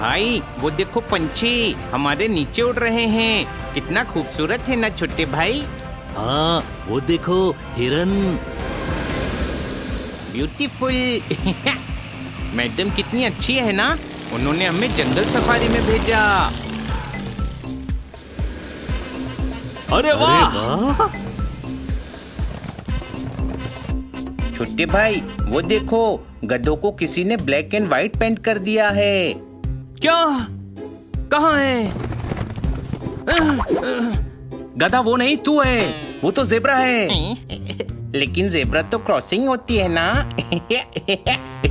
भाई वो देखो पंछी हमारे नीचे उड़ रहे हैं। कितना खूबसूरत है ना छोटे भाई। हाँ वो देखो हिरन। ब्यूटीफुल। मैडम कितनी अच्छी है ना, उन्होंने हमें जंगल सफारी में भेजा। अरे वाह! छोटे भाई वो देखो, गधों को किसी ने ब्लैक एंड व्हाइट पेंट कर दिया है। क्या? कहाँ है? गधा वो नहीं, तू है। वो तो जेब्रा है। लेकिन जेब्रा तो क्रॉसिंग होती है ना।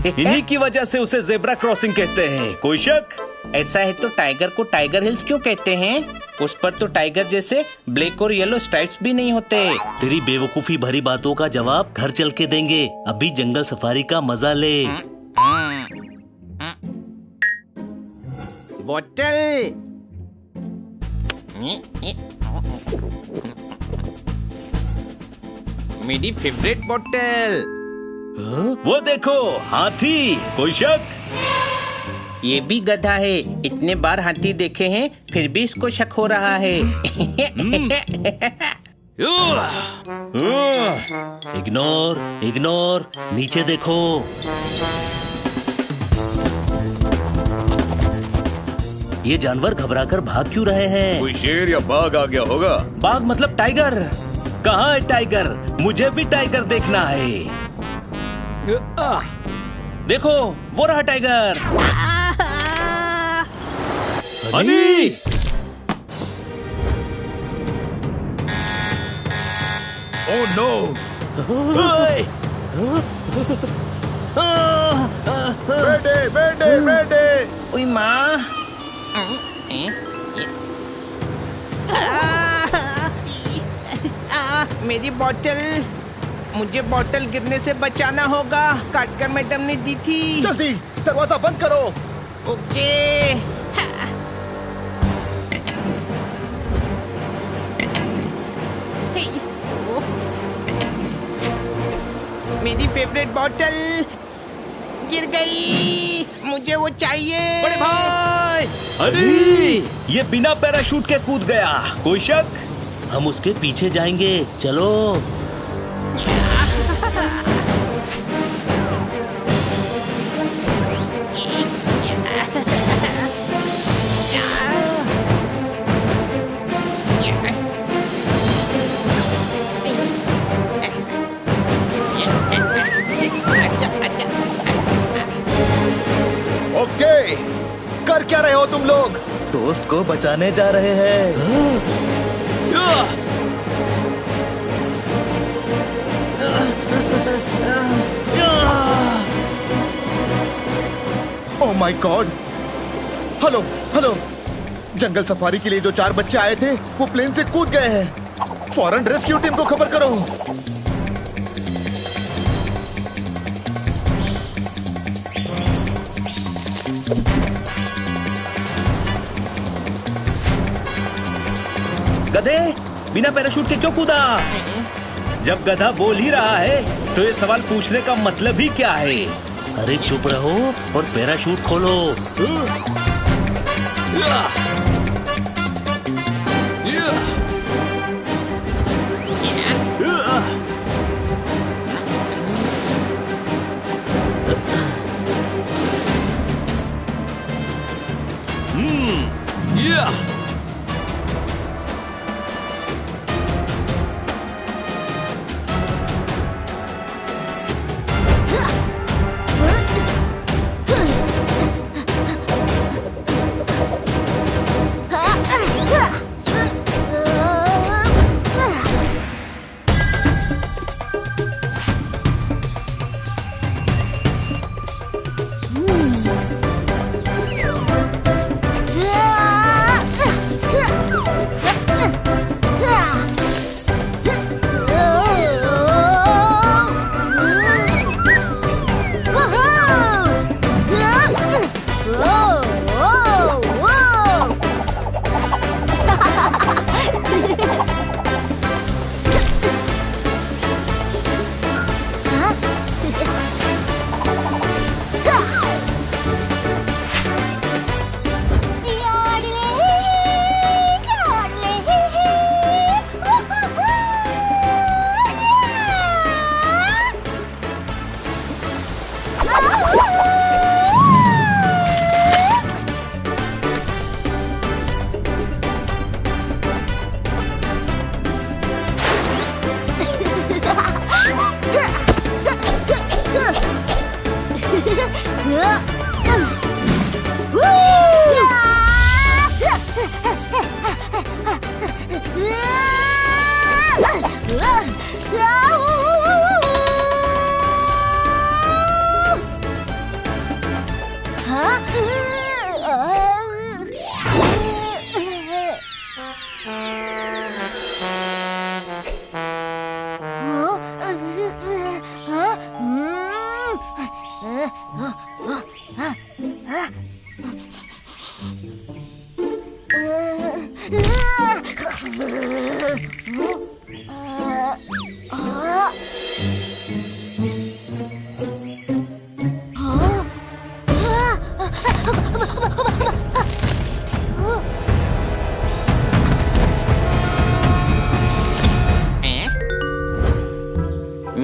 इन्हीं की वजह से उसे जेब्रा क्रॉसिंग कहते हैं। कोई शक? ऐसा है तो टाइगर को टाइगर हिल्स क्यों कहते हैं? उस पर तो टाइगर जैसे ब्लैक और येलो स्ट्राइप्स भी नहीं होते। तेरी बेवकूफी भरी बातों का जवाब घर चल के देंगे। अभी जंगल सफारी का मजा ले। बोतल। मेरी फेवरेट बोतल। वो देखो हाथी। कोई शक? ये भी गधा है। इतने बार हाथी देखे हैं फिर भी इसको शक हो रहा है। इग्नोर इग्नोर, नीचे देखो। ये जानवर घबराकर भाग क्यों रहे हैं? कोई शेर या बाघ आ गया होगा। बाघ मतलब टाइगर। कहाँ है टाइगर? मुझे भी टाइगर देखना है। देखो वो रहा टाइगर। हनी! Oh no! बेटे बेटे बेटे! ओए माँ। मेरी बोतल। मुझे बोतल गिरने से बचाना होगा। काटकर मैडम ने दी थी। जल्दी दरवाजा बंद करो। ओके। मेरी फेवरेट बोतल गिर गई। मुझे वो चाहिए। बड़े भाई! अरे ये बिना पैराशूट के कूद गया। कोई शक? हम उसके पीछे जाएंगे, चलो। ओके, कर क्या रहे हो तुम लोग? दोस्त को बचाने जा रहे हैं। Oh my God! Hello hello, jungle safari के लिए जो 4 बच्चे आए थे वो प्लेन से कूद गए हैं। फौरन रेस्क्यू टीम को खबर करो। गधे बिना पैराशूट के क्यों कूदा? जब गधा बोल ही रहा है तो ये सवाल पूछने का मतलब ही क्या है? अरे चुप रहो और पैराशूट खोलो।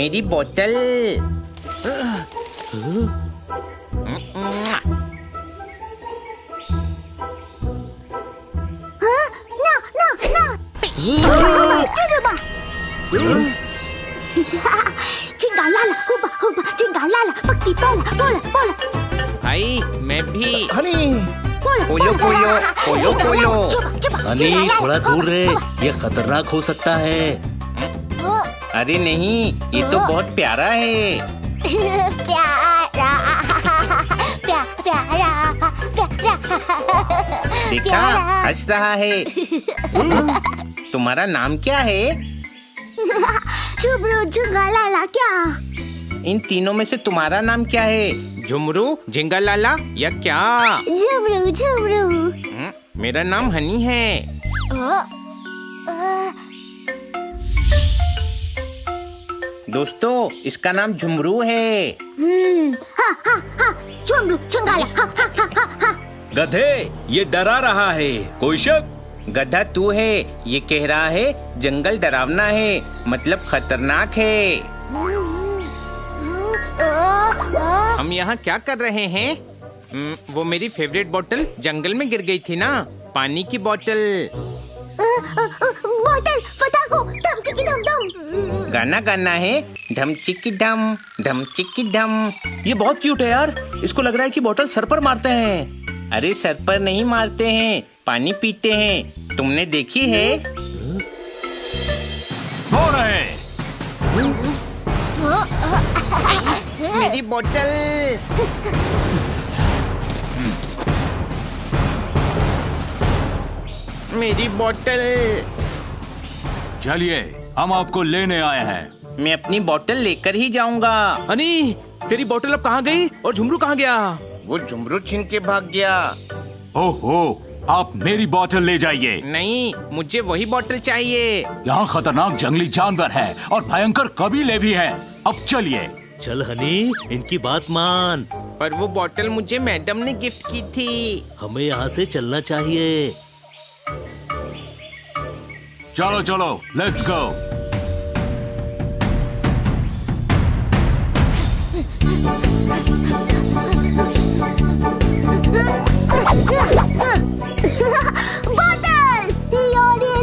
मेरी बोतल। चिंगालाला हुबा हुबा चिंगालाला पक्की पोला पोला पोला। भाई मैं भी। हनी पोलो पोलो पोलो पोलो। हनी थोड़ा दूर रहे, ये खतरनाक हो सकता है। अरे नहीं, ये तो बहुत प्यारा है। प्यारा प्यारा प्यारा। देखा, हंस रहा है। तुम्हारा नाम क्या है? झुमरू झुंगालाला। क्या? इन तीनों में से तुम्हारा नाम क्या है? झुमरू, झिंगालाला या क्या? झुमरू झुमरू। मेरा नाम हनी है। दोस्तों, इसका नाम झुमरू है। हा हा हा झुमरू झुंगाला हा हा हा हा हा। गधे, ये डरा रहा है, कोई शक? गधा तू है, ये कह रहा है जंगल डरावना है, मतलब खतरनाक है। हम यहाँ क्या कर रहे हैं? वो मेरी फेवरेट बोतल जंगल में गिर गई थी ना, पानी की बोतल। बोतल फटाको धम चिकी धम धम। गाना गाना है, धम चिकी धम धम। ये बहुत क्यूट है यार। इसको लग रहा है कि बोतल सर पर मारते हैं। अरे सर पर नहीं मारते हैं, पानी पीते हैं। तुमने देखी है? हो रहे। मेरी बोतल। मेरी बोतल। चलिए, हम आपको लेने आए हैं। मैं अपनी बोतल लेकर ही जाऊंगा। हनी, तेरी बोतल अब कहाँ गई और झुमरू कहाँ गया? वो झुमरू छीन के भाग गया। ओहो, आप मेरी बोतल ले जाइए। नहीं, मुझे वही बोतल चाहिए। यहाँ खतरनाक जंगली जानवर है और भयंकर कबीले भी हैं। अब चलिए। चल हनी, इनकी बात मान। पर वो बोतल मुझे मैडम ने गिफ्ट की थी। हमें यहाँ से चलना चाहिए। चलो चलो, लेट्स गो। बोतल योरी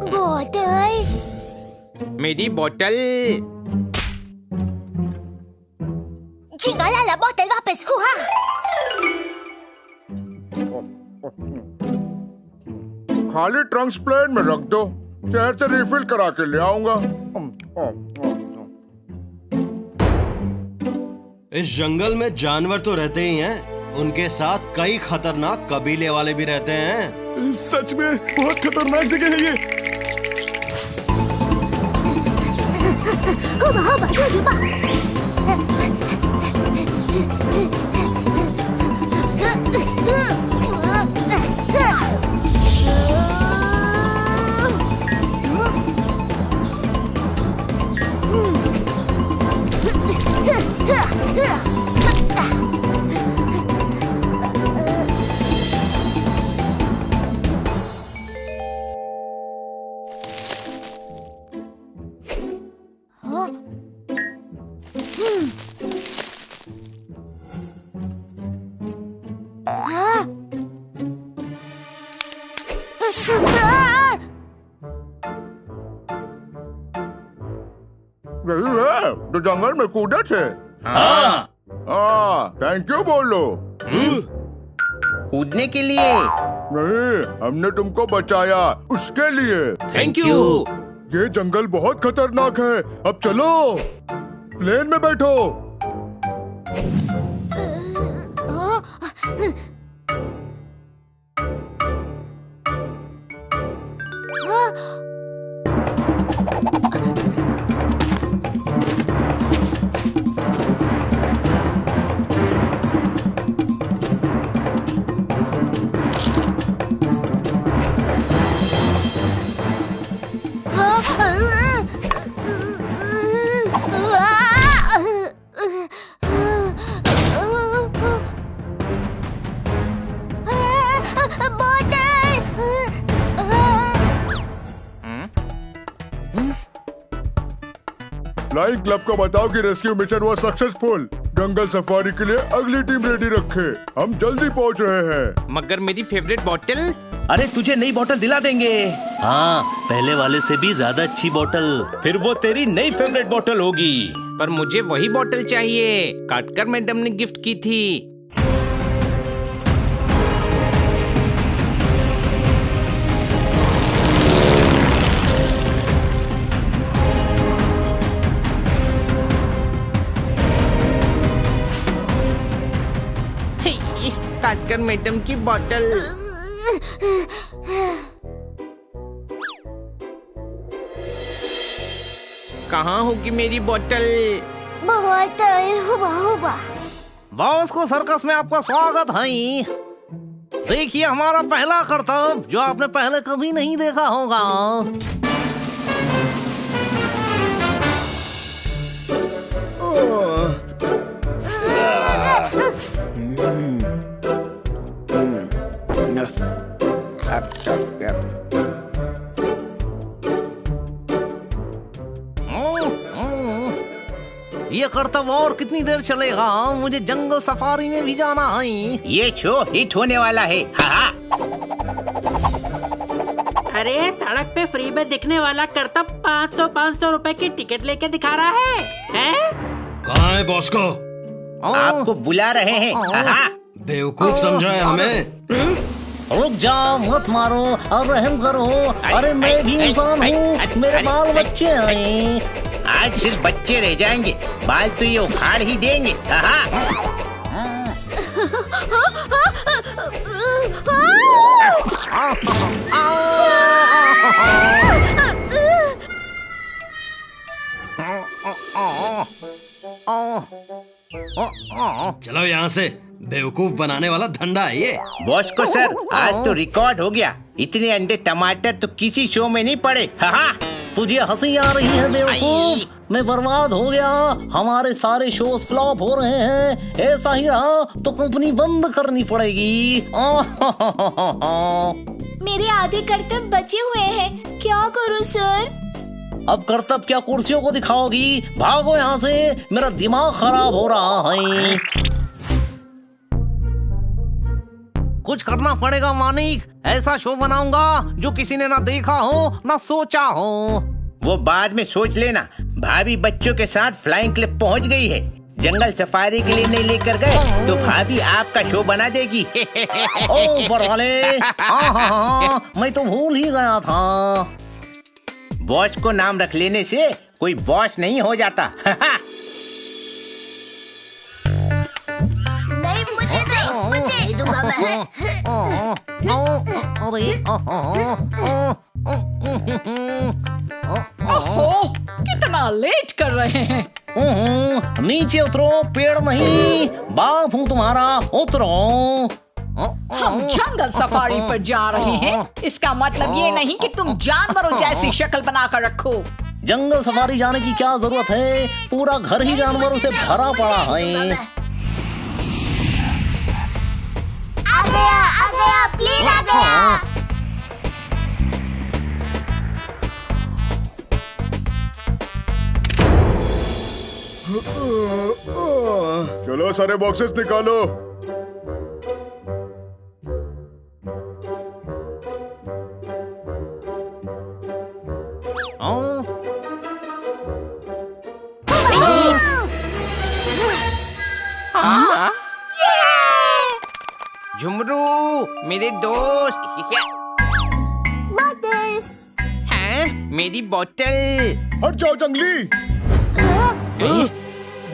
बोतल। मेरी बोतल। चिंगालाला बोतल वापस हुआ। खाली ट्रंक्स प्लेन में रख दो, शहर से रिफिल करा के ले आऊंगा। इस जंगल में जानवर तो रहते ही हैं, उनके साथ कई खतरनाक कबीले वाले भी रहते हैं। सच में बहुत खतरनाक जगह है ये। हुबा हुबा जुजुबा। यही है जो जंगल में कूदे थे। हाँ। थैंक यू बोलो। कूदने के लिए नहीं, हमने तुमको बचाया उसके लिए। Thank you. ये जंगल बहुत खतरनाक है। अब चलो, प्लेन में बैठो। फ्लाइंग क्लब को बताओ कि रेस्क्यू मिशन हुआ सक्सेसफुल। जंगल सफारी के लिए अगली टीम रेडी रखे, हम जल्दी पहुंच रहे हैं। मगर मेरी फेवरेट बॉटल? अरे तुझे नई बोतल दिला देंगे। हाँ, पहले वाले से भी ज्यादा अच्छी बोतल। फिर वो तेरी नई फेवरेट बोतल होगी। पर मुझे वही बॉटल चाहिए, काटकर मैडम ने गिफ्ट की थी। काटकर मैडम की बॉटल। कहाँ होगी मेरी बॉटल? बहुत हुआ। बॉस को सर्कस में आपका स्वागत है। देखिए हमारा पहला करतब जो आपने पहले कभी नहीं देखा होगा। ये करतब और कितनी देर चलेगा? मुझे जंगल सफारी में भी जाना है। ये शो हिट होने वाला है। हाँ। अरे सड़क पे फ्री में दिखने वाला करतब 500 रुपए की टिकट लेके दिखा रहा है? कहाँ है बॉस को? आपको बुला रहे हैं। हाँ। बेवकूफ समझा है हमें? रुक जाओ, मत मारो और रहम करो। अरे मैं भी इंसान हूँ, मेरे बाल बच्चे हैं। आज सिर्फ बच्चे रह जाएंगे, बाल तो ये उखाड़ ही देंगे। हाँ। चलो यहाँ से, बेवकूफ बनाने वाला धंधा है ये। बॉस को सर, आज तो रिकॉर्ड हो गया। इतने अंडे टमाटर तो किसी शो में नहीं पड़े। हाँ। तुझे हंसी आ रही है बेवकूफ? मैं बर्बाद हो गया, हमारे सारे शोज फ्लॉप हो रहे हैं। ऐसा ही रहा तो कंपनी बंद करनी पड़ेगी। मेरे आधे कर्तव्य बचे हुए हैं, क्या करूं सर? अब कर्तव्य क्या कुर्सियों को दिखाओगी? भागो यहाँ से, मेरा दिमाग खराब हो रहा है। कुछ करना पड़ेगा मानिक, ऐसा शो बनाऊंगा जो किसी ने ना देखा हो ना सोचा हो। वो बाद में सोच लेना। भाभी बच्चों के साथ फ्लाइंग क्लब पहुंच गई है। जंगल सफारी के लिए नहीं लेकर गए तो भाभी आपका शो बना देगी। ओ ऊपर वाले, हाँ, मैं तो भूल ही गया था। बॉस को नाम रख लेने से कोई बॉस नहीं हो जाता। नहीं, मुझे दूंगा मैं। कितना लेट कर रहे हैं। नीचे उतरो, पेड़ नहीं, बाप हूँ तुम्हारा, उतरो। हम जंगल सफारी पर जा रहे हैं, इसका मतलब ये नहीं कि तुम जानवरों जैसी शक्ल बनाकर रखो। जंगल सफारी जाने की क्या जरूरत है? पूरा घर ही जानवरों से भरा पड़ा है। आ गया, प्लीज आ गया। चलो सारे बॉक्सेस निकालो। झुमरू मेरे दोस्त। बॉटल। हाँ, मेरी बॉटल। हट जाओ जंगली।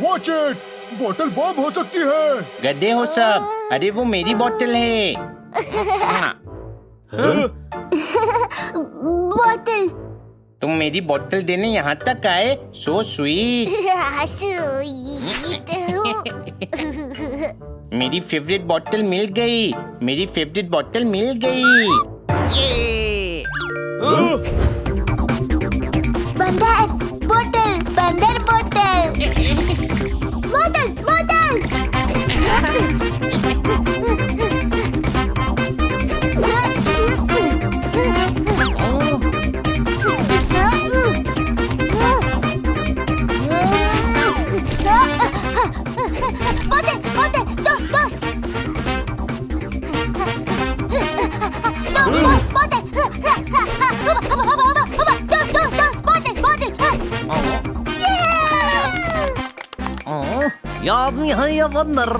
वॉच इट, बोतल बॉम्ब हो सकती है। गड्ढे हो सब। अरे वो मेरी बोतल है। बोतल। तुम मेरी बोतल देने यहाँ तक आए? So sweet. मेरी फेवरेट बोतल मिल गई। मेरी फेवरेट बोतल मिल गई। ये बंदर बोतल, बंदर बोतल, बोतल बोतल। ये आदमी है या बंदर?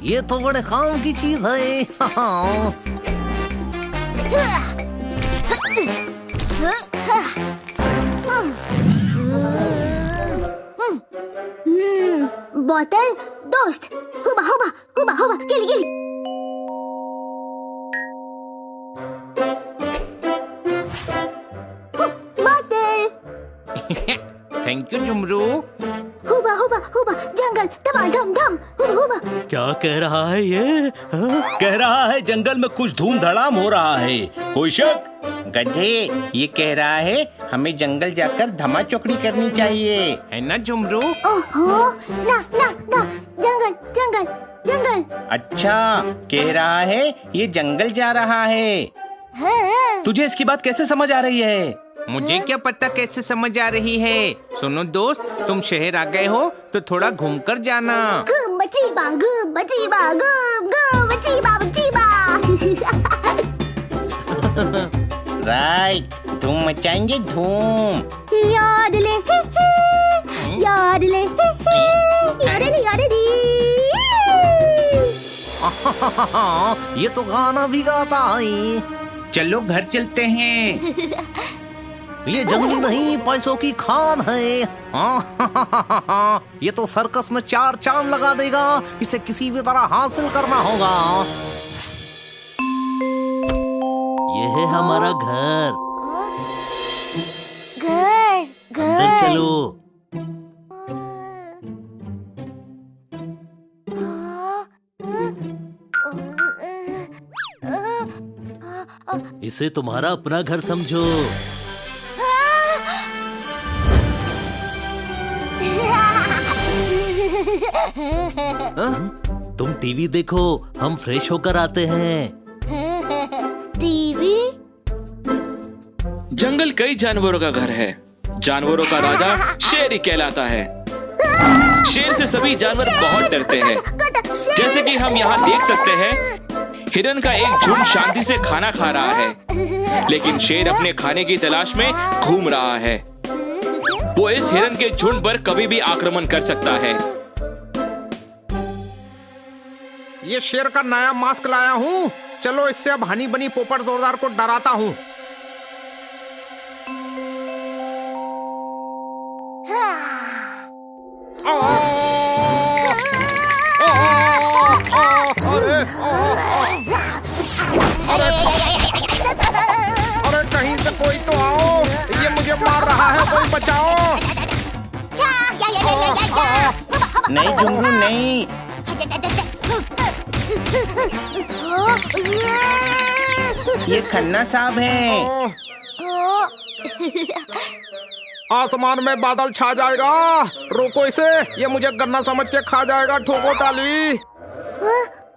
ये तो बड़े काम की चीज है। बोतल दोस्त हुबा हुबा हुबा हुबा गिली गिली। बोतल। Thank you Jhumru. हुबा हुबा हुबा जंगल धमा धम धम हुबा हुबा। क्या कह रहा है ये? कह रहा है जंगल में कुछ धूम धड़ाम हो रहा है, कोई शक? गधे, ये कह रहा है हमें जंगल जाकर धमा चौकड़ी करनी चाहिए, है ना झुमरू? ओहो ना ना ना जंगल जंगल जंगल। अच्छा, कह रहा है ये जंगल जा रहा है। हाँ। तुझे इसकी बात कैसे समझ आ रही है? मुझे क्या पता कैसे समझ आ रही है। सुनो दोस्त, तुम शहर आ गए हो तो थोड़ा घूमकर जाना। घूम बचीबा घूम बचीबा घूम घूम बचीबा बचीबा। राइट, धूम मचाएंगे धूम। याद ले याद ले याद ले याद ले। ये तो गाना भी गाता है। चलो घर चलते हैं। ये जंगली नहीं, पैसों की खान है। ये तो सर्कस में 4 चांद लगा देगा। इसे किसी भी तरह हासिल करना होगा। ये है हमारा घर। घर अंदर घर। चलो। इसे तुम्हारा अपना घर समझो। तुम टीवी देखो, हम फ्रेश होकर आते हैं। टीवी। जंगल कई जानवरों का घर है। जानवरों का राजा शेर ही कहलाता है। शेर से सभी जानवर बहुत डरते हैं। जैसे कि हम यहाँ देख सकते हैं, हिरन का एक झुंड शांति से खाना खा रहा है, लेकिन शेर अपने खाने की तलाश में घूम रहा है। वो इस हिरन के झुंड पर कभी भी आक्रमण कर सकता है। ये शेर का नया मास्क लाया हूँ। चलो इससे अब हनी बनी पोपट जोरदार को डराता हूँ। अरे कहीं से कोई तो आओ, ये मुझे मार रहा है, कोई बचाओ। नहीं झुमरू नहीं। ये खन्ना साहब है। आसमान में बादल छा जाएगा, रोको इसे, ये मुझे गन्ना समझ के खा जाएगा। ठोको ताली।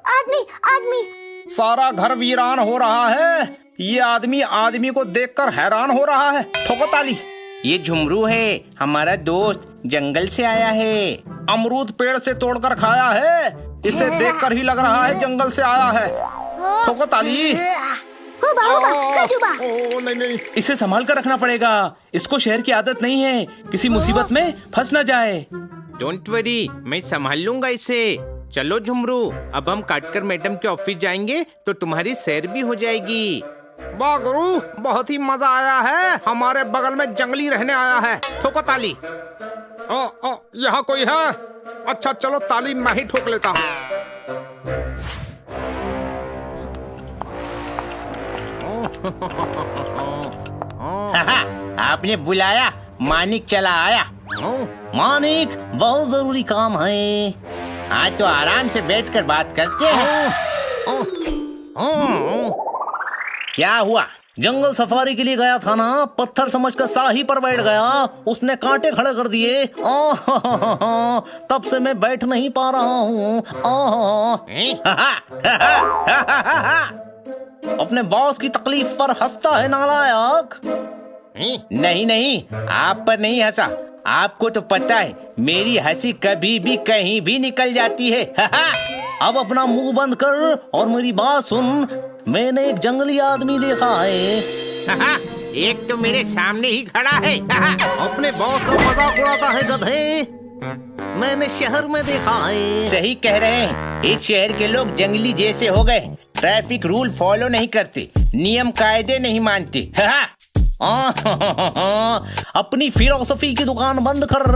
आदमी आदमी। सारा घर वीरान हो रहा है। ये आदमी आदमी को देखकर हैरान हो रहा है। ठोको ताली। ये झुमरू है, हमारा दोस्त, जंगल से आया है। अमरूद पेड़ से तोड़कर खाया है। इसे देखकर ही लग रहा है जंगल से आया है। ठोको ताली। हुबा हुबा खजुबा। नहीं नहीं, इसे संभाल कर रखना पड़ेगा। इसको शहर की आदत नहीं है, किसी मुसीबत में फंस न जाए। डोंट वरी, मैं संभाल लूंगा इसे। चलो झुमरू, अब हम काटकर मैडम के ऑफिस जाएंगे तो तुम्हारी सैर भी हो जाएगी। वाह गुरु, बहुत ही मजा आया है। हमारे बगल में जंगली रहने आया है। ठोको ताली। यहाँ कोई है? अच्छा चलो, ताली मैं ही ठोक लेता हूँ। आपने बुलाया, मानिक चला आया। मानिक, बहुत जरूरी काम है। आज तो आराम से बैठकर बात करते हैं। क्या हुआ? जंगल सफारी के लिए गया था ना, पत्थर समझकर शाही पर बैठ गया। उसने कांटे खड़े कर दिए। तब से मैं बैठ नहीं पा रहा हूँ। अपने बॉस की तकलीफ पर हंसता है नालायक। नहीं नहीं, आप पर नहीं हंसा। आपको तो पता है मेरी हंसी कभी भी कहीं भी निकल जाती है। अब अपना मुंह बंद कर और मेरी बात सुन। मैंने एक जंगली आदमी देखा है। एक तो मेरे सामने ही खड़ा है। अपने बॉस का मजाक उड़ाता है गधे। मैंने शहर में देखा है। सही कह रहे हैं, इस शहर के लोग जंगली जैसे हो गए। ट्रैफिक रूल फॉलो नहीं करते, नियम कायदे नहीं मानते। अपनी फिलोसफी की दुकान बंद कर।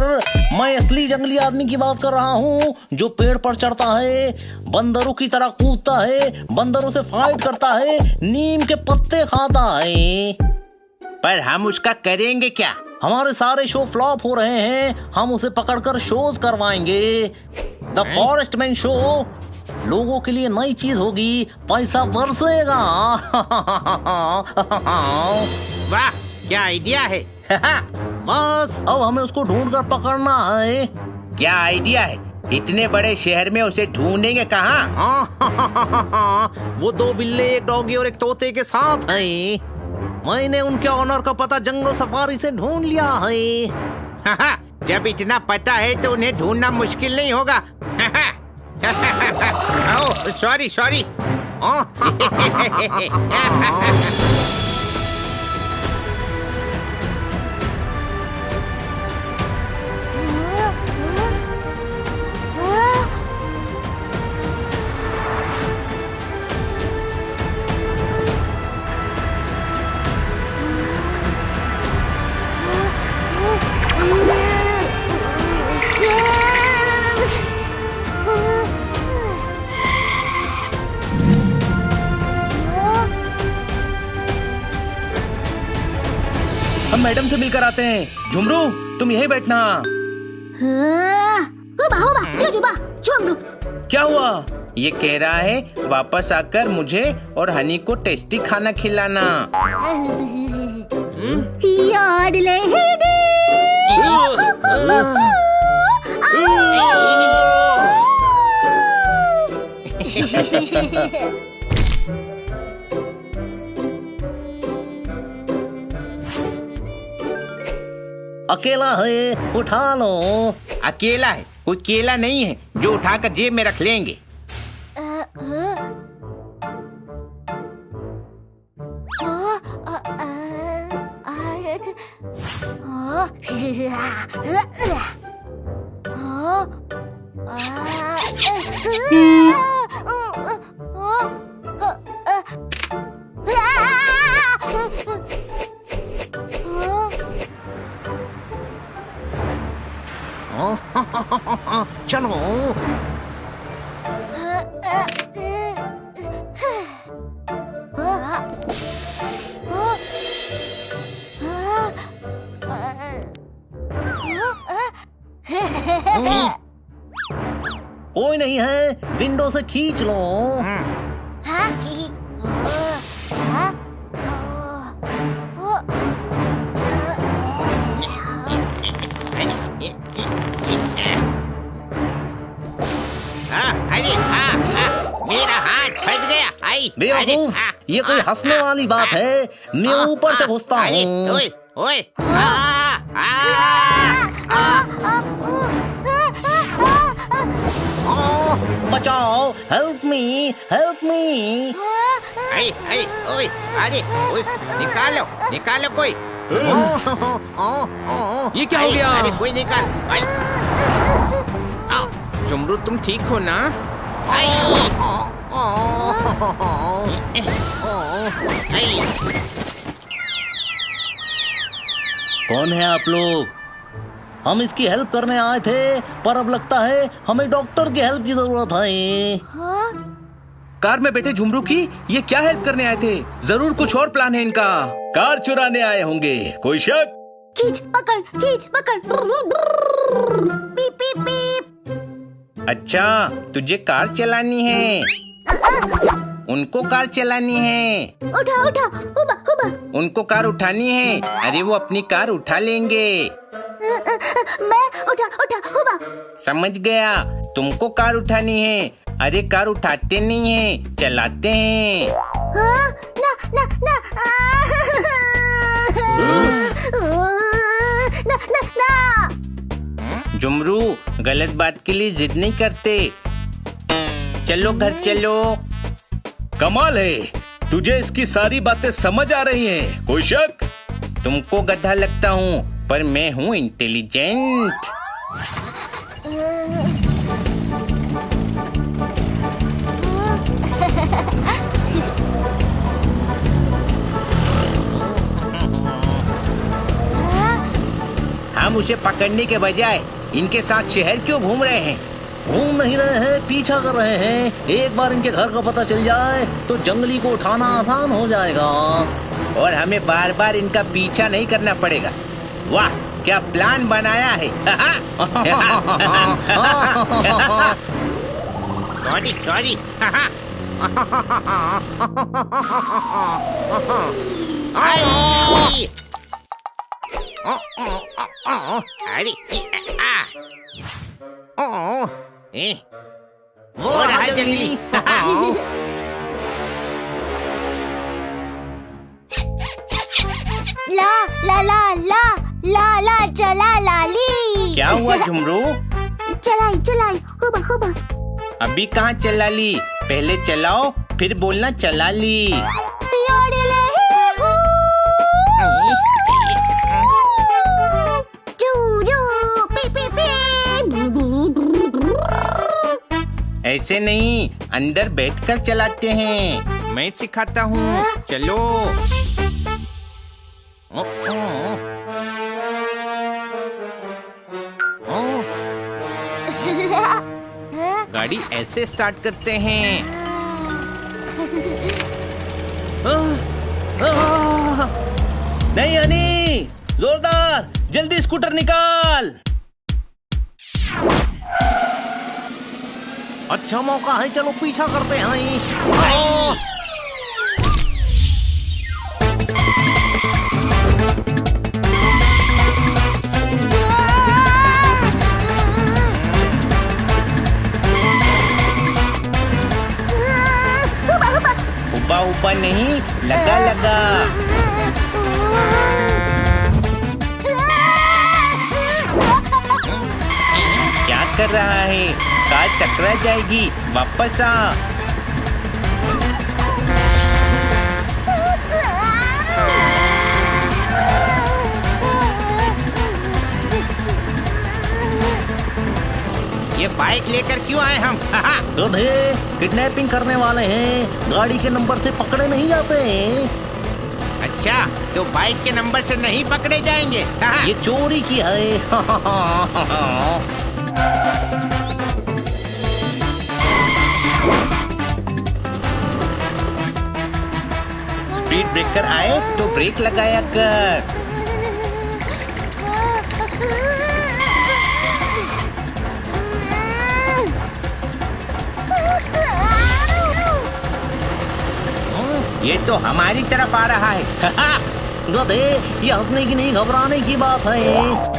मैं असली जंगली आदमी की बात कर रहा हूँ, जो पेड़ पर चढ़ता है, बंदरों की तरह कूदता है, बंदरों से फाइट करता है, नीम के पत्ते खाता है। पर हम उसका करेंगे क्या? हमारे सारे शो फ्लॉप हो रहे हैं, हम उसे पकड़कर शोज करवाएंगे। द फॉरेस्ट मैन शो लोगों के लिए नई चीज होगी, पैसा बरसेगा। वाह, क्या आइडिया है। बस अब हमें उसको ढूंढ कर पकड़ना है। क्या आइडिया है? इतने बड़े शहर में उसे ढूंढेंगे कहाँ? वो 2 बिल्ले, एक डॉगी और एक तोते के साथ हैं। मैंने उनके ऑनर का पता जंगल सफारी से ढूंढ लिया है। जब इतना पता है तो उन्हें ढूंढना मुश्किल नहीं होगा। Sorry sorry. हम मैडम से मिलकर आते हैं। झुमरू, तुम यहीं बैठना। झुमरू, क्या हुआ? ये कह रहा है वापस आकर मुझे और हनी को टेस्टी खाना खिलाना। अकेला है, उठा लो। अकेला है? कोई केला नहीं है जो उठाकर जेब में रख लेंगे। चलो। कोई नहीं है, विंडो से खींच लो। मेरा हाथ फंस गया। आई बेवकूफ, ये कोई हंसने वाली बात है। मैं ऊपर से घुसता हूँ। ओए ओए, बचाओ, हेल्प मी, हेल्प मी। आई आई ओए, अरे ओए, निकालो निकालो कोई। ये क्या हो गया? अरे कोई निकाल। झुमरू, तुम ठीक हो ना? कौन है आप लोग? हम इसकी हेल्प करने आए थे, पर अब लगता है हमें डॉक्टर की हेल्प की जरूरत है। कार में बैठे झुमरू की ये क्या हेल्प करने आए थे? जरूर कुछ और प्लान है इनका। कार चुराने आए होंगे, कोई शक? खींच पकड़, खींच पकड़। पीप पीप पीप। अच्छा, तुझे कार चलानी है? उनको कार चलानी है। उठा उठा, हुबा हुबा। उनको कार उठानी है। अरे वो अपनी कार उठा लेंगे। मैं उठा उठा, हुबा। समझ गया, तुमको कार उठानी है। अरे कार उठाते नहीं है, चलाते हैं। हाँ? ना ना ना। ना ना ना। झुमरू, गलत बात के लिए जिद नहीं करते। चलो घर चलो। कमाल है, तुझे इसकी सारी बातें समझ आ रही हैं, कोई शक? तुमको गधा लगता हूँ, पर मैं हूँ इंटेलिजेंट। हम उसे पकड़ने के बजाय इनके साथ शहर क्यों घूम रहे हैं? घूम नहीं रहे हैं, पीछा कर रहे हैं। एक बार इनके घर का पता चल जाए तो जंगली को उठाना आसान हो जाएगा और हमें बार बार इनका पीछा नहीं करना पड़ेगा। वाह, क्या प्लान बनाया है। Sorry sorry. अरे वो रहा जंगली। ला ला ला ला ला ला चला लाली। क्या हुआ झुमरू? चलाई चलाई हुबा हुबा। अभी कहाँ चला ली? पहले चलाओ फिर बोलना चला ली। ऐसे नहीं, अंदर बैठकर चलाते हैं। मैं सिखाता हूँ, चलो। गाड़ी ऐसे स्टार्ट करते हैं। नहीं हनी, जोरदार, जल्दी स्कूटर निकाल। अच्छा मौका है, चलो पीछा करते हैं। हुबा हुबा नहीं, लगा लगा। क्या कर रहा है? कार टकरा जाएगी, वापस आ। ये बाइक लेकर क्यों आए हम? गधे, किडनैपिंग करने वाले हैं, गाड़ी के नंबर से पकड़े नहीं जाते हैं। अच्छा, तो बाइक के नंबर से नहीं पकड़े जाएंगे? ये चोरी की है। स्पीड ब्रेकर आए तो ब्रेक लगाया कर। ये तो हमारी तरफ आ रहा है। गधे, ये हंसने की नहीं घबराने की बात है।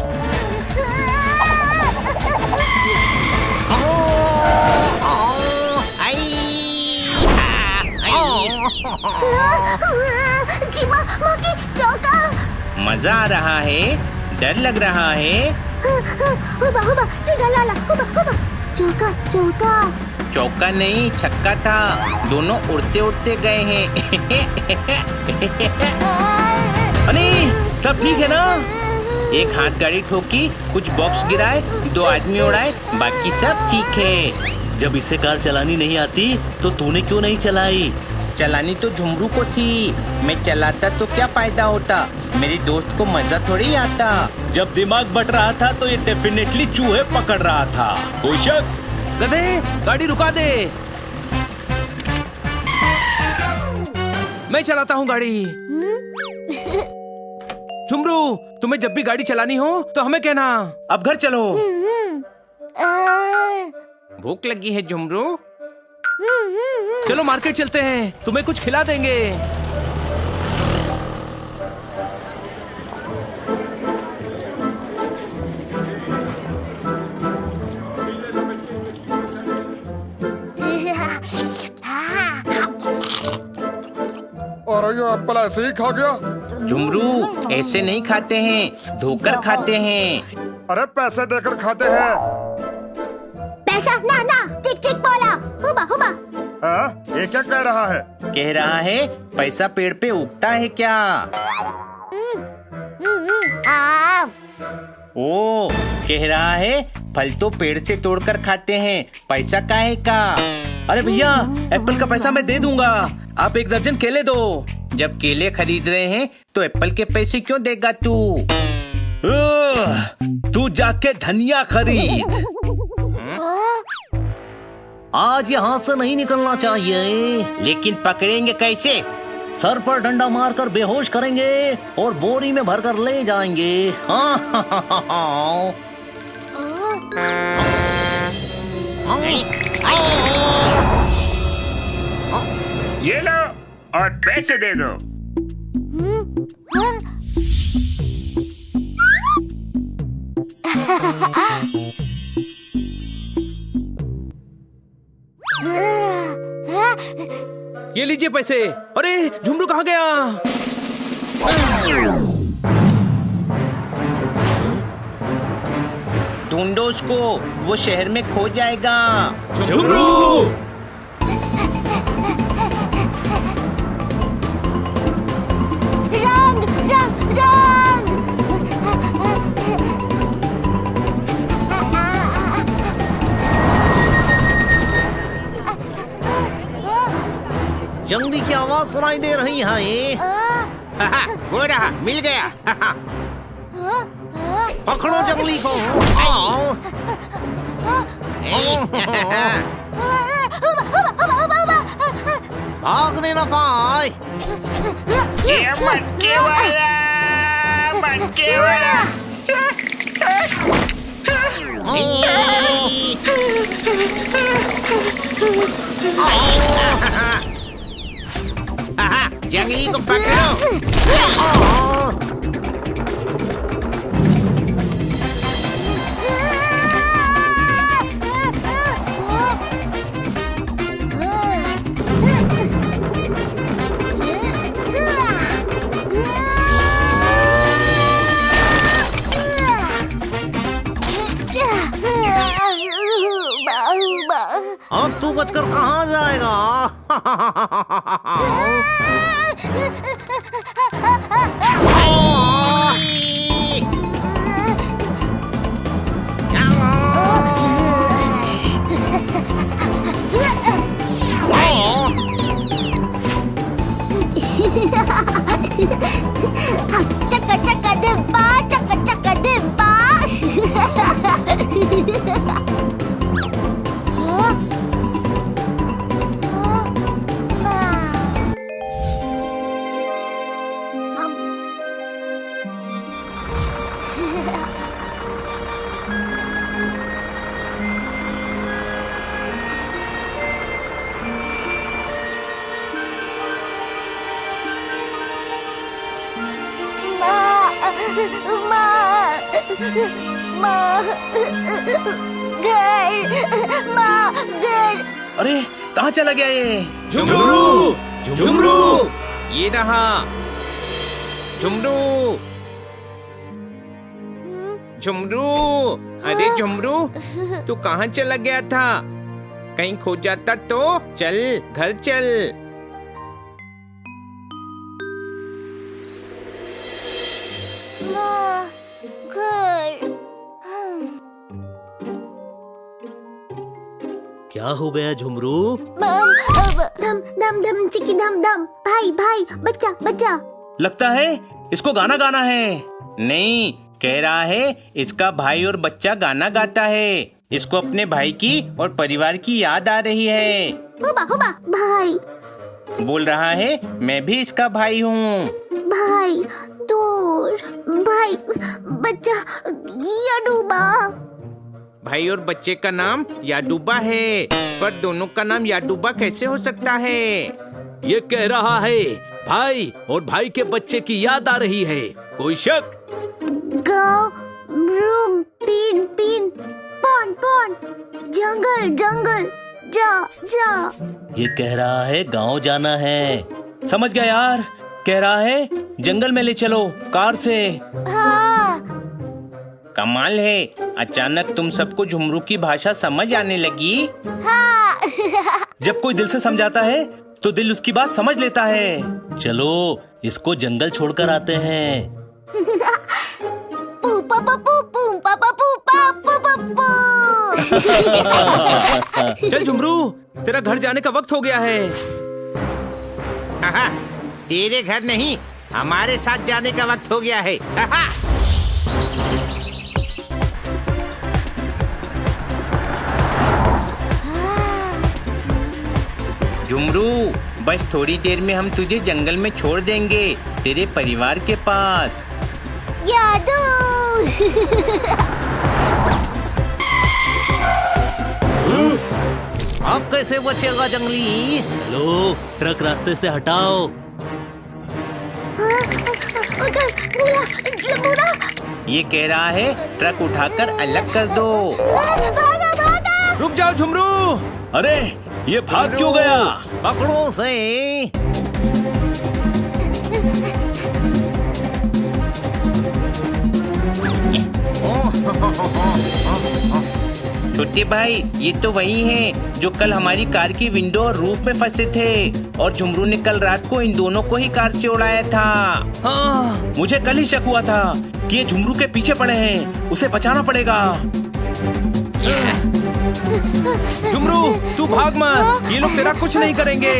मजा आ रहा है, डर लग रहा है। हुबा हुबा, ला हुबा हुबा। चौका चौका। चौका नहीं, छक्का था। दोनों उड़ते उड़ते गए हैं। हनी, सब ठीक है ना? एक हाथ गाड़ी ठोकी, कुछ बॉक्स गिराए, 2 आदमी उड़ाए, बाकी सब ठीक है। जब इसे कार चलानी नहीं आती तो तूने क्यों नहीं चलाई? चलानी तो झुमरू को थी, मैं चलाता तो क्या फायदा होता? मेरे दोस्त को मजा थोड़ी आता। जब दिमाग बट रहा था तो ये डेफिनेटली चूहे पकड़ रहा था। कोई शक? गधे, गाड़ी रुका दे। मैं चलाता हूँ गाड़ी। झुमरू, तुम्हें जब भी गाड़ी चलानी हो तो हमें कहना। अब घर चलो। भूख लगी है झुमरू? चलो मार्केट चलते हैं, तुम्हें कुछ खिला देंगे। और ये एप्पल ऐसे ही खा गया? झुमरू, ऐसे नहीं खाते हैं, धोकर खाते हैं। अरे पैसे देकर खाते हैं। पैसा ना ना, चिक चिक बोला। हुबा हुबा। ये क्या कह रहा है? कह रहा है पैसा पेड़ पे उगता है क्या? ओ, कह रहा है फल तो पेड़ से तोड़कर खाते हैं, पैसा काहे का? अरे भैया, एप्पल का पैसा मैं दे दूंगा, आप 1 दर्जन केले दो। जब केले खरीद रहे हैं तो एप्पल के पैसे क्यों देगा तू? तू जाके धनिया खरीद। आज यहाँ से नहीं निकलना चाहिए। लेकिन पकड़ेंगे कैसे? सर पर डंडा मारकर बेहोश करेंगे और बोरी में भरकर ले जाएंगे। ये लो और पैसे दे दो। ये लीजिए पैसे। अरे झुमरू कहाँ गया? ढूंढो उसको, वो शहर में खो जाएगा। झुमरू! रंग रंग रंग। जंगली की आवाज सुनाई दे रही है। वो रहा, मिल गया। पकड़ो जंगली को। भागने न पाए। ये मटके वाला, मटके वाला। जंगली को पकड़ो। अब तू बचकर कहाँ जाएगा? चक्का चक्का डिब्बा, चक्का चक्का डिब्बा। घर। अरे कहाँ चला गया ये? झुमरू! झुमरू! ये रहा झुमरू। झुमरू! अरे झुमरू, तू कहाँ चला गया था? कहीं खो जाता तो? चल, घर चल। क्या हो गया झुमरू? धम धम धम चिकी धम धम। भाई भाई, बच्चा बच्चा। लगता है इसको गाना गाना है। नहीं, कह रहा है इसका भाई और बच्चा गाना गाता है। इसको अपने भाई की और परिवार की याद आ रही है। हुबा हुबा भाई। बोल रहा है मैं भी इसका भाई हूँ। भाई दूर, भाई बच्चा याडूबा। भाई और बच्चे का नाम याडूबा है, पर दोनों का नाम याडूबा कैसे हो सकता है? ये कह रहा है भाई और भाई के बच्चे की याद आ रही है। कोई शक? गाँव, ब्रूम, पीन पीन, पॉन पॉन, जंगल जंगल, जा जा। ये कह रहा है गांव जाना है। समझ गया यार, कह रहा है जंगल में ले चलो कार से। हाँ। कमाल है, अचानक तुम सबको झुमरू की भाषा समझ आने लगी। हाँ। जब कोई दिल से समझाता है तो दिल उसकी बात समझ लेता है। चलो इसको जंगल छोड़कर आते हैं। पप्पू पप्पू पूम पप्पू पप्पू। चल झुमरू, तेरा घर जाने का वक्त हो गया है। तेरे घर नहीं, हमारे साथ जाने का वक्त हो गया है। झुमरू, बस थोड़ी देर में हम तुझे जंगल में छोड़ देंगे, तेरे परिवार के पास। यादू। अब कैसे बचेगा जंगली? लो, ट्रक रास्ते से हटाओ। ये कह रहा है ट्रक उठाकर अलग कर दो। भागा भागा। रुक जाओ झुमरू। अरे ये भाग क्यों गया? पकड़ो से। छोटे भाई, ये तो वही हैं जो कल हमारी कार की विंडो और रूफ में फंसे थे, और झुमरू ने कल रात को इन दोनों को ही कार से उड़ाया था। हाँ, मुझे कल ही शक हुआ था कि ये झुमरू के पीछे पड़े हैं, उसे बचाना पड़ेगा। झुमरू, तू भाग मत, ये लोग तेरा कुछ नहीं करेंगे।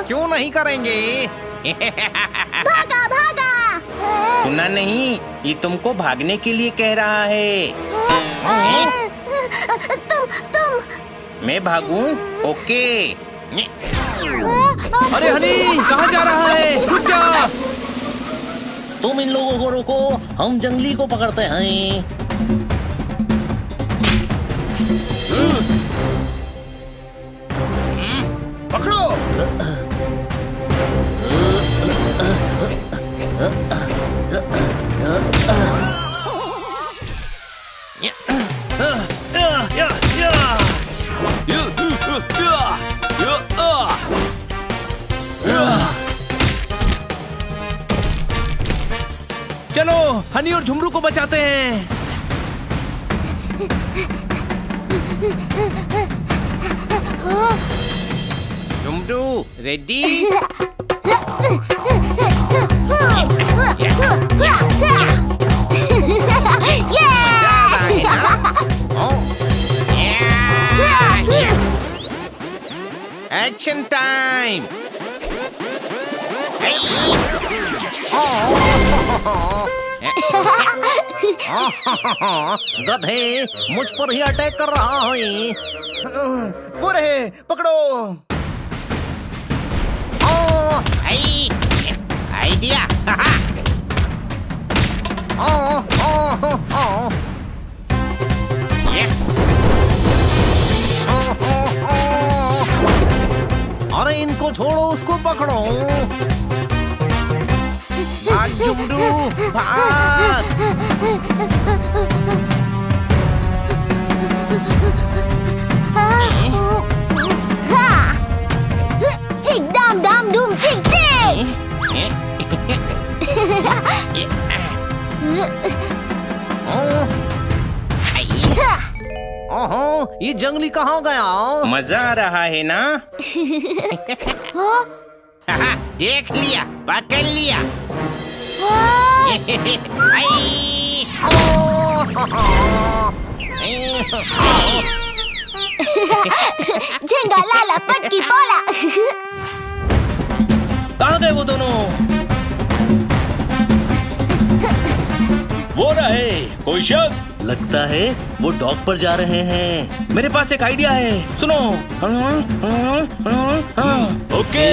क्यों नहीं करेंगे? भागा भागा। सुना नहीं, ये तुमको भागने के लिए कह रहा है। तुम मैं भागूं? ओके। अरे हनी, कहाँ जा रहा है? रुक जा। तुम इन लोगों को रोको, हम जंगली को पकड़ते हैं। पकड़ो। चलो हनी और झुमरू को बचाते हैं। झुमरू रेडी? Action time. गधे, मुझ पर ही अटैक कर रहा है। वो रहे, पकड़ो। आइडिया। अरे इनको छोड़ो, उसको पकड़ो। भाग झुमरू, भाग। चिक दाम दाम धूम चिक चिक। ओहो, ये जंगली कहाँ गया? मजा आ रहा है ना? देख लिया, पकड़ लिया। झंगा लाला पटकी बोला। कहाँ गए वो दोनों? वो रहे, कोई शक? लगता है वो डॉग पर जा रहे हैं। मेरे पास एक आइडिया है, सुनो। ओके।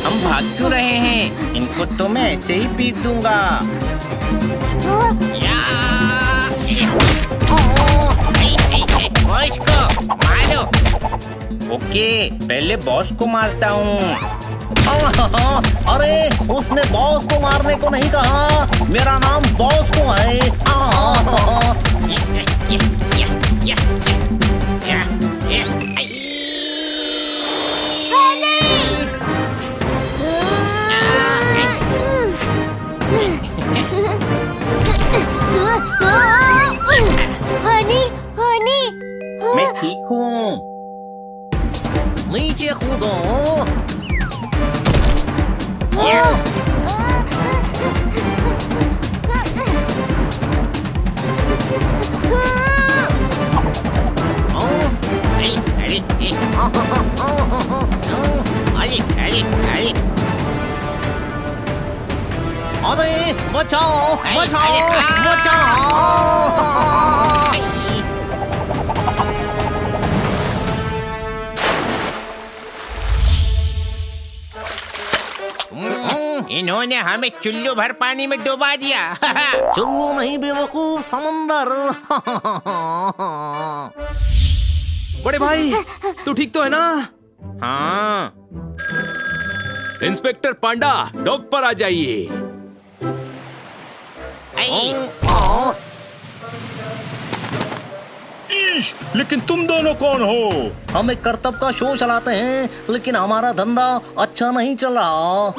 हम भाग क्यों रहे हैं? इनको तो मैं ऐसे ही पीट दूंगा। बॉस को मारो। ओके, पहले बॉस को मारता हूँ। अरे उसने बॉस को मारने को नहीं कहा, मेरा नाम बॉस को है। हनी हनी। मैं ठीक हूँ। नीचे कूदो। अरे बचाओ बचाओ बचाओ। इन्होंने हमें चुल्लू भर पानी में डुबा दिया। चुल्लू नहीं बेवकूफ, समंदर। बड़े भाई तू ठीक तो है ना? हाँ। इंस्पेक्टर पांडा, डॉक पर आ जाइए। लेकिन तुम दोनों कौन हो? हम एक कर्तव्य का शो चलाते हैं, लेकिन हमारा धंधा अच्छा नहीं चल रहा।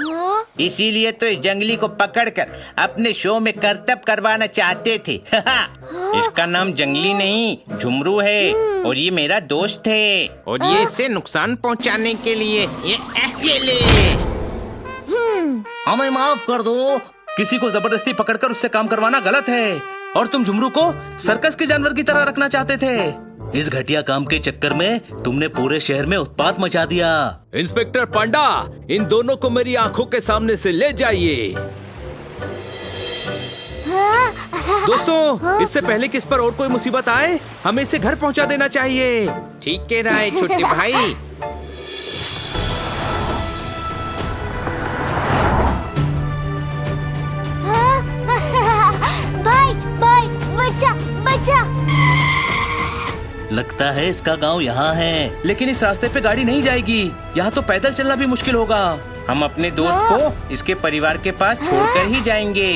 इसीलिए तो इस जंगली को पकड़कर अपने शो में करतब करवाना चाहते थे। इसका नाम जंगली नहीं झुमरू है और ये मेरा दोस्त है और ये इसे नुकसान पहुंचाने के लिए ये ले। हमें माफ कर दो। किसी को जबरदस्ती पकड़कर उससे काम करवाना गलत है। और तुम झुमरू को सर्कस के जानवर की तरह रखना चाहते थे। इस घटिया काम के चक्कर में तुमने पूरे शहर में उत्पात मचा दिया। इंस्पेक्टर पांडा, इन दोनों को मेरी आंखों के सामने से ले जाइए। दोस्तों, इससे पहले कि इस पर और कोई मुसीबत आए, हमें इसे घर पहुंचा देना चाहिए। ठीक कह रहा है छोटे भाई। भाई भाई बच्चा बच्चा। लगता है इसका गांव यहाँ है। लेकिन इस रास्ते पे गाड़ी नहीं जाएगी। यहाँ तो पैदल चलना भी मुश्किल होगा। हम अपने दोस्त को इसके परिवार के पास छोड़कर ही जाएंगे।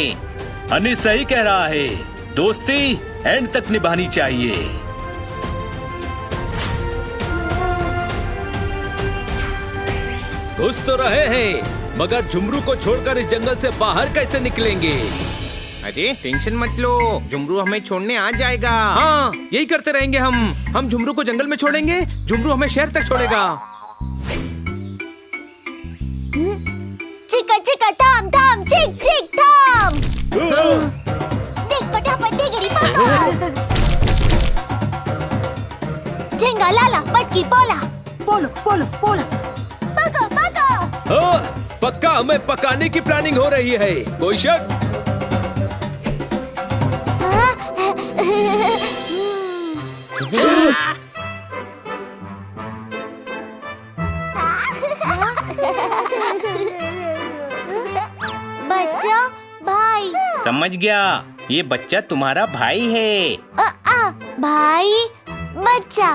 अनिस सही कह रहा है। दोस्ती एंड तक निभानी चाहिए। घुस तो रहे हैं, मगर झुमरू को छोड़कर इस जंगल से बाहर कैसे निकलेंगे? अरे टेंशन मत लो, झुमरू हमें छोड़ने आ जाएगा। हाँ, यही करते रहेंगे हम झुमरू को जंगल में छोड़ेंगे, झुमरू हमें शहर तक छोड़ेगा। चिका चिका थाम थाम चिक चिक थाम। देख फटाफट दे गिरी पापा। झिंगा लाला पटकी पोला पोलो पोलो पोला पका पका। हाँ, पक्का हमें पकाने की प्लानिंग हो रही है। कोई शक? बच्चा भाई। समझ गया, ये बच्चा तुम्हारा भाई है। भाई बच्चा।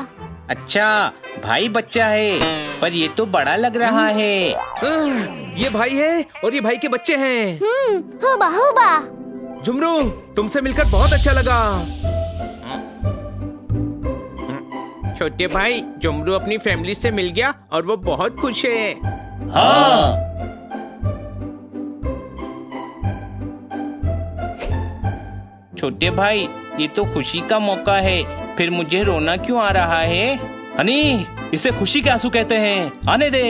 अच्छा, भाई बच्चा है, पर ये तो बड़ा लग रहा है। ये भाई है और ये भाई के बच्चे हैं। हुबा हुबा। झुमरू, तुमसे मिलकर बहुत अच्छा लगा। छोटे भाई, झुमरू अपनी फैमिली से मिल गया और वो बहुत खुश है। हाँ। छोटे भाई, ये तो खुशी का मौका है, फिर मुझे रोना क्यों आ रहा है? हनी, इसे खुशी के आंसू कहते हैं। आने दे।